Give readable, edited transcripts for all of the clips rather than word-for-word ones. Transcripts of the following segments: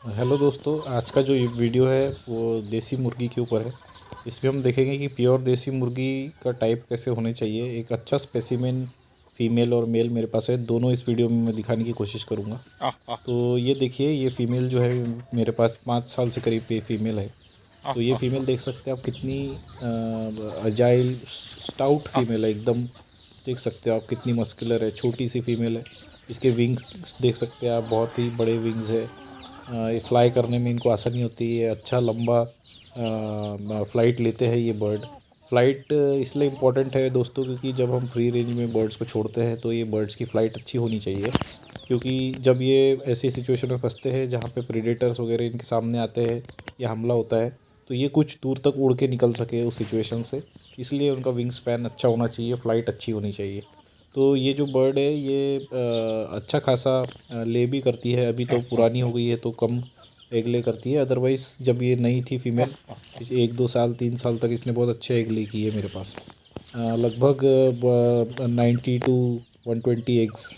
Hello दोस्तों, आज का जो ये वीडियो है वो देसी मुर्गी के ऊपर है। इसमें हम देखेंगे कि प्योर देसी मुर्गी का टाइप कैसे होने चाहिए। एक अच्छा स्पेसिमेन फीमेल और मेल मेरे पास है, दोनों इस वीडियो में मैं दिखाने की कोशिश करूँगा। तो ये देखिए, ये फ़ीमेल जो है मेरे पास 5 साल से करीब ये फ़ीमेल है। तो ये फ़ीमेल देख सकते हैं आप, कितनी अजाइल स्टाउट फीमेल है एकदम। देख सकते हो आप कितनी मस्कुलर है, छोटी सी फीमेल है। इसके विंग्स देख सकते हैं आप, बहुत ही बड़े विंग्स है। ये फ्लाई करने में इनको आसानी होती है, अच्छा लंबा फ़्लाइट लेते हैं ये बर्ड। फ़्लाइट इसलिए इम्पोर्टेंट है दोस्तों, क्योंकि जब हम फ्री रेंज में बर्ड्स को छोड़ते हैं तो ये बर्ड्स की फ़्लाइट अच्छी होनी चाहिए। क्योंकि जब ये ऐसी सिचुएशन में फंसते हैं जहाँ पे प्रेडेटर्स वगैरह इनके सामने आते हैं या हमला होता है, तो ये कुछ दूर तक उड़ के निकल सके उस सिचुएशन से। इसलिए उनका विंग स्पैन अच्छा होना चाहिए, फ़्लाइट अच्छी होनी चाहिए। तो ये जो बर्ड है ये अच्छा खासा ले भी करती है। अभी तो पुरानी हो गई है तो कम एग ले करती है, अदरवाइज़ जब ये नई थी फीमेल, 1-2 साल 3 साल तक इसने बहुत अच्छे एग ले किए मेरे पास। लगभग 90 to 120 एग्स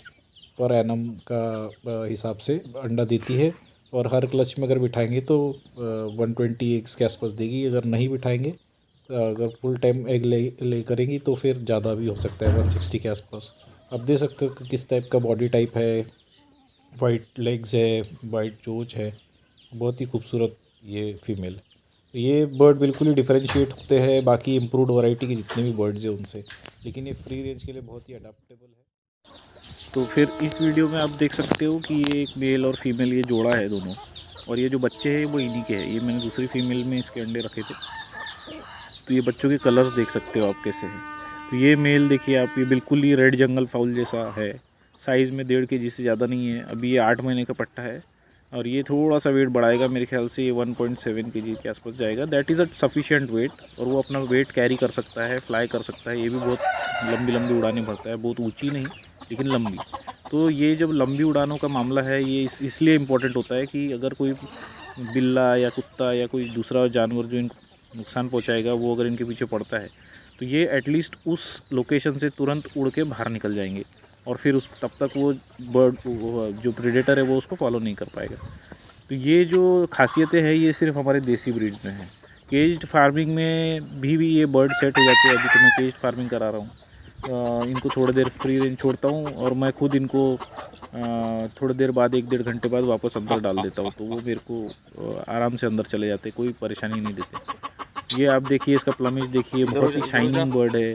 पर एनम का हिसाब से अंडा देती है। और हर क्लच में अगर बिठाएंगे तो 120 एग्स के आसपास देगी। अगर नहीं बिठाएंगे, अगर फुल टाइम एग ले करेंगी तो फिर ज़्यादा भी हो सकता है, 160 के आसपास। आप देख सकते हो कि किस टाइप का बॉडी टाइप है। वाइट लेग्स है, वाइट चोंच है, बहुत ही खूबसूरत ये फीमेल। ये बर्ड बिल्कुल ही डिफरेंशिएट होते हैं बाकी इम्प्रूव्ड वैरायटी के जितने भी बर्ड्स हैं उनसे। लेकिन ये फ्री रेंज के लिए बहुत ही अडाप्टेबल है। तो फिर इस वीडियो में आप देख सकते हो कि ये एक मेल और फीमेल ये जोड़ा है दोनों। और ये जो बच्चे हैं वो इन्हीं के हैं। ये मैंने दूसरी फीमेल में इसके अंडे रखे थे। तो ये बच्चों के कलर्स देख सकते हो आप कैसे हैं। तो ये मेल देखिए आप, ये बिल्कुल ही रेड जंगल फाउल जैसा है। साइज़ में 1.5 kg से ज़्यादा नहीं है। अभी ये 8 महीने का पट्टा है। और ये थोड़ा सा वेट बढ़ाएगा, मेरे ख्याल से ये 1.7 kg के आसपास जाएगा। That is a sufficient weight. और वो अपना वेट कैरी कर सकता है, फ्लाई कर सकता है। ये भी बहुत लंबी लंबी उड़ानें भरता है, बहुत ऊंची नहीं लेकिन लंबी। तो ये जब लंबी उड़ानों का मामला है, ये इसलिए इम्पोर्टेंट होता है कि अगर कोई बिल्ला या कुत्ता या कोई दूसरा जानवर जो इनको नुकसान पहुंचाएगा वो अगर इनके पीछे पड़ता है, तो ये एटलीस्ट उस लोकेशन से तुरंत उड़ के बाहर निकल जाएंगे। और फिर उस तब तक वो बर्ड जो प्रेडेटर है वो उसको फॉलो नहीं कर पाएगा। तो ये जो खासियतें हैं ये सिर्फ हमारे देसी ब्रीड में है। केज्ड फार्मिंग में भी ये बर्ड सेट हो जाते हैं। अभी तो मैं केज्ड फार्मिंग करा रहा हूँ। इनको थोड़ी देर फ्री रेंज छोड़ता हूँ और मैं खुद इनको थोड़ी देर बाद 1-1.5 घंटे बाद वापस अंदर डाल देता हूँ। तो वो मेरे को आराम से अंदर चले जाते, कोई परेशानी नहीं देते। ये आप देखिए, इसका प्लमिज देखिए, बहुत ही शाइनिंग बर्ड है,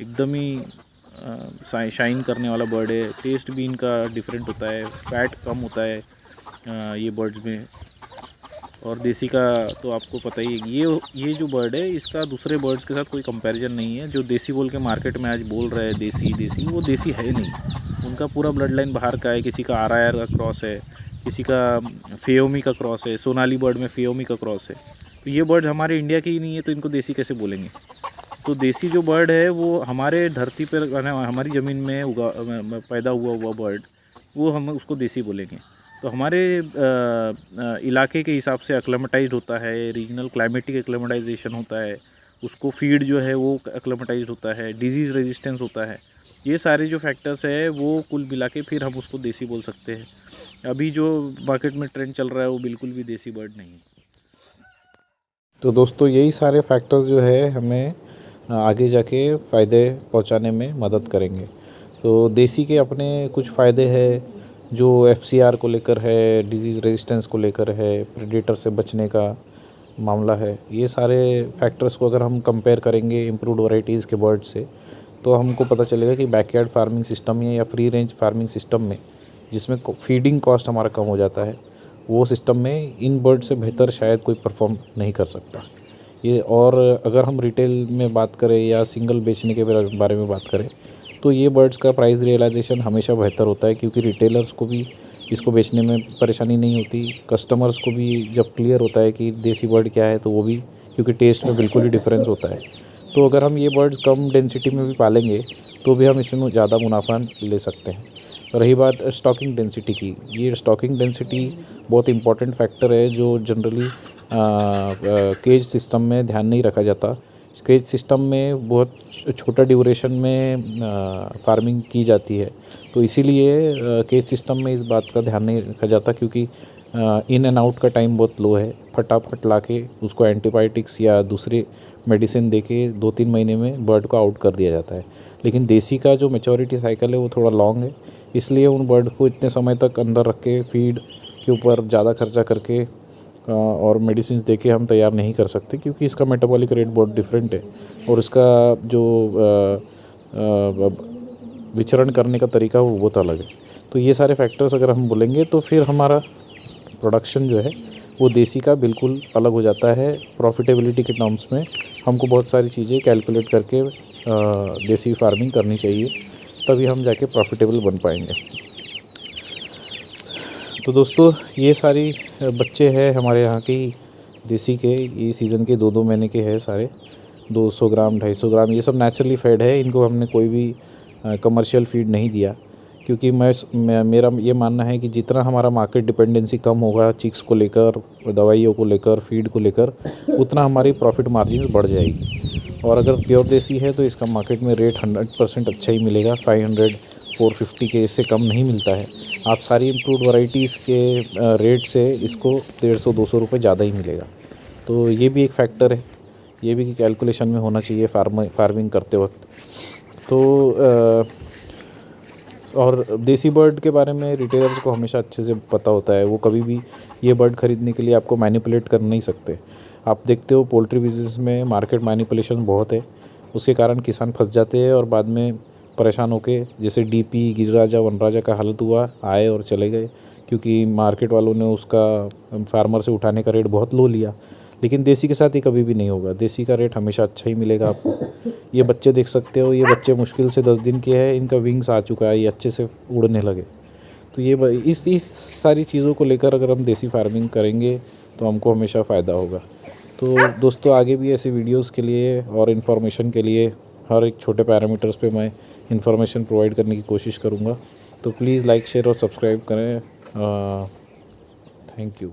एकदम ही शाइन करने वाला बर्ड है। टेस्ट भी इनका डिफरेंट होता है, फैट कम होता है ये बर्ड्स में। और देसी का तो आपको पता ही है। ये जो बर्ड है इसका दूसरे बर्ड्स के साथ कोई कंपैरिजन नहीं है। जो देसी बोल के मार्केट में आज बोल रहे हैं देसी देसी, वो देसी है नहीं। उनका पूरा ब्लड लाइन बाहर का है। किसी का आरआईआर का क्रॉस है, किसी का फेयोमी का क्रॉस है, सोनाली बर्ड में फेयोमी का क्रॉस है। तो ये बर्ड हमारे इंडिया के ही नहीं है, तो इनको देसी कैसे बोलेंगे। तो देसी जो बर्ड है वो हमारे धरती पर, हमारी ज़मीन में पैदा हुआ हुआ बर्ड, वो हम उसको देसी बोलेंगे। तो हमारे इलाके के हिसाब से एक्लेमेटाइज्ड होता है, रीजनल क्लाइमेटिक एक्लेमेटाइजेशन होता है, उसको फीड जो है वो एक्लेमेटाइज्ड होता है, डिजीज़ रेजिस्टेंस होता है। ये सारे जो फैक्टर्स है वो कुल मिला के फिर हम उसको देसी बोल सकते हैं। अभी जो मार्केट में ट्रेंड चल रहा है वो बिल्कुल भी देसी बर्ड नहीं है। तो दोस्तों, यही सारे फैक्टर्स जो है हमें आगे जाके फ़ायदे पहुंचाने में मदद करेंगे। तो देसी के अपने कुछ फ़ायदे हैं, जो एफसीआर को लेकर है, डिजीज़ रेजिस्टेंस को लेकर है, प्रेडेटर से बचने का मामला है। ये सारे फैक्टर्स को अगर हम कंपेयर करेंगे इम्प्रूव्ड वैरायटीज़ के बर्ड से, तो हमको पता चलेगा कि बैकयार्ड फार्मिंग सिस्टम में या फ्री रेंज फार्मिंग सिस्टम में, जिसमें फीडिंग कॉस्ट हमारा कम हो जाता है, वो सिस्टम में इन बर्ड से बेहतर शायद कोई परफॉर्म नहीं कर सकता ये। और अगर हम रिटेल में बात करें या सिंगल बेचने के बारे में बात करें, तो ये बर्ड्स का प्राइस रियलाइजेशन हमेशा बेहतर होता है, क्योंकि रिटेलर्स को भी इसको बेचने में परेशानी नहीं होती। कस्टमर्स को भी जब क्लियर होता है कि देसी बर्ड क्या है, तो वो भी, क्योंकि टेस्ट में बिल्कुल ही डिफरेंस होता है। तो अगर हम ये बर्ड्स कम डेंसिटी में भी पालेंगे तो भी हम इसमें ज़्यादा मुनाफा ले सकते हैं। रही बात स्टॉकिंग डेंसिटी की, ये स्टॉकिंग डेंसिटी बहुत इंपॉर्टेंट फैक्टर है जो जनरली केज सिस्टम में ध्यान नहीं रखा जाता। केज सिस्टम में बहुत छोटा ड्यूरेशन में फार्मिंग की जाती है, तो इसीलिए केज सिस्टम में इस बात का ध्यान नहीं रखा जाता, क्योंकि इन एंड आउट का टाइम बहुत लो है, फटाफट ला के उसको एंटीबायोटिक्स या दूसरे मेडिसिन दे के 2-3 महीने में बर्ड को आउट कर दिया जाता है। लेकिन देसी का जो मैच्योरिटी साइकिल है वो थोड़ा लॉन्ग है, इसलिए उन बर्ड को इतने समय तक अंदर रख के फीड के ऊपर ज़्यादा खर्चा करके और मेडिसिन दे के हम तैयार नहीं कर सकते, क्योंकि इसका मेटाबॉलिक रेट बहुत डिफरेंट है और इसका जो विचरण करने का तरीका वो बहुत अलग है। तो ये सारे फैक्टर्स अगर हम बोलेंगे तो फिर हमारा प्रोडक्शन जो है वो देसी का बिल्कुल अलग हो जाता है। प्रॉफिटेबिलिटी के टर्म्स में हमको बहुत सारी चीज़ें कैलकुलेट करके देसी फार्मिंग करनी चाहिए, तभी हम जाके प्रॉफिटेबल बन पाएंगे। तो दोस्तों ये सारी बच्चे हैं हमारे यहाँ की देसी के, ये सीज़न के 2-2 महीने के हैं सारे, 200 ग्राम 250 ग्राम, ये सब नेचुरली फेड है। इनको हमने कोई भी कमर्शियल फीड नहीं दिया, क्योंकि मेरा ये मानना है कि जितना हमारा मार्केट डिपेंडेंसी कम होगा चिक्स को लेकर, दवाइयों को लेकर, फीड को लेकर, उतना हमारी प्रॉफिट मार्जिन बढ़ जाएगी। और अगर प्योर देसी है तो इसका मार्केट में रेट 100% अच्छा ही मिलेगा, 500-450 के इससे कम नहीं मिलता है। आप सारी इम्प्रूव्ड वैरायटीज़ के रेट से इसको 150-200 रुपये ज़्यादा ही मिलेगा। तो ये भी एक फैक्टर है, ये भी कैलकुलेशन में होना चाहिए फार्मिंग करते वक्त। तो और देसी बर्ड के बारे में रिटेलर्स को हमेशा अच्छे से पता होता है, वो कभी भी ये बर्ड ख़रीदने के लिए आपको मैनिपुलेट कर नहीं सकते। आप देखते हो पोल्ट्री बिज़नेस में मार्केट मैनिपुलेशन बहुत है, उसके कारण किसान फंस जाते हैं और बाद में परेशान होके, जैसे डीपी, गिरिराजा, वनराजा का हालत हुआ, आए और चले गए, क्योंकि मार्केट वालों ने उसका फार्मर से उठाने का रेट बहुत लो लिया। लेकिन देसी के साथ ये कभी भी नहीं होगा, देसी का रेट हमेशा अच्छा ही मिलेगा आपको। ये बच्चे देख सकते हो, ये बच्चे मुश्किल से 10 दिन के हैं, इनका विंग्स आ चुका है, ये अच्छे से उड़ने लगे। तो ये इस सारी चीज़ों को लेकर अगर हम देसी फार्मिंग करेंगे तो हमको हमेशा फ़ायदा होगा। तो दोस्तों आगे भी ऐसे वीडियोस के लिए और इन्फॉर्मेशन के लिए हर एक छोटे पैरामीटर्स पे मैं इन्फॉर्मेशन प्रोवाइड करने की कोशिश करूँगा। तो प्लीज़ लाइक, शेयर और सब्सक्राइब करें। Thank you.